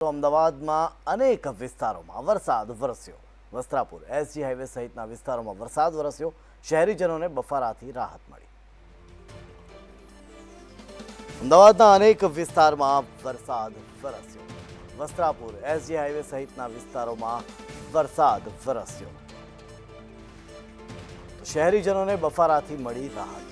તો અમદાવાદમાં અનેક વિસ્તારોમાં વરસાદ વરસ્યો। વસ્ત્રાપુર એસજી હાઈવે સહિતના વિસ્તારોમાં વરસાદ વરસ્યો। શહેરીજનોને બફારાથી રાહત મળી। અમદાવાદના અનેક વિસ્તારમાં વરસાદ વરસ્યો। વસ્ત્રાપુર એસજી હાઈવે સહિતના વિસ્તારોમાં વરસાદ વરસ્યો। તો શહેરીજનોને બફારાથી મળી રાહત।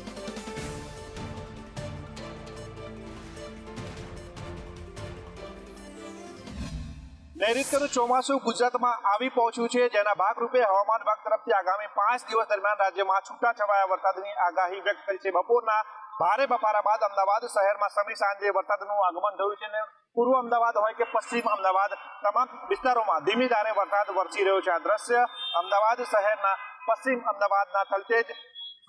નૈઋત્યનું ચોમાસું ગુજરાતમાં આવી પહોંચ્યું છે, જેના ભાગરૂપે હવામાન વિભાગ તરફથી આગામી 5 દિવસ દરમિયાન રાજ્યમાં છૂટાછવાયા વરસાદની આગાહી વ્યક્ત કરી છે। બપોરના ભારે બફારા બાદ અમદાવાદ શહેરમાં સમી સાંજે વરસાદનું આગમન થયું છે અને પૂર્વ અમદાવાદ હોય કે પશ્ચિમ અમદાવાદ તમામ વિસ્તારોમાં ધીમી ધારે વરસાદ વરસી રહ્યો છે। આ દ્રશ્ય અમદાવાદ શહેરના પશ્ચિમ અમદાવાદના થલતેજ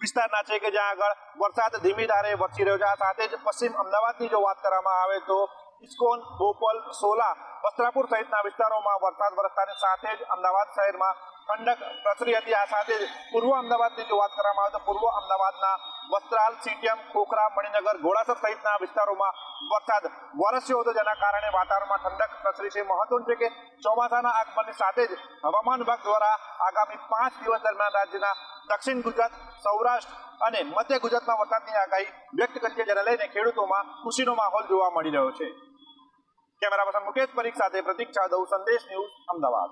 વિસ્તારના છે કે જ્યાં આગળ વરસાદ ધીમી ધારે વરસી રહ્યો છે। આ સાથે જ પશ્ચિમ અમદાવાદની જો વાત કરવામાં આવે તો ઇસ્કોન, બોપલ, સોલા, વસ્ત્રાપુર સહિતના વિસ્તારોમાં વરસાદ વરસતાની સાથે જ અમદાવાદ શહેરમાં ઠંડક પ્રસરી હતી। આ સાથે જ પૂર્વ અમદાવાદની જો વાત કરવામાં આવે તો પૂર્વ અમદાવાદના વસ્ત્રાલ, સીટીએમ, ખોખરા, મણિનગર, ઘોડાસર સહિતના વિસ્તારોમાં વરસાદ વરસ્યો હતો, જેના કારણે વાતાવરણમાં ઠંડક પ્રસરી છે। મહત્વનું છે કે ચોમાસાના આગમનની સાથે જ હવામાન વિભાગ દ્વારા આગામી 5 દિવસ દરમિયાન રાજ્યના દક્ષિણ ગુજરાત, સૌરાષ્ટ્ર અને મધ્ય ગુજરાતમાં વરસાદની આગાહી વ્યક્ત કરી છે, જેને લઈને ખેડૂતોમાં ખુશીનો માહોલ જોવા મળી રહ્યો છે। કેમેરા પર્સન મુકેશ પરીખ સાથે પ્રતીક જાદવ, સંદેશ ન્યૂઝ, અમદાવાદ।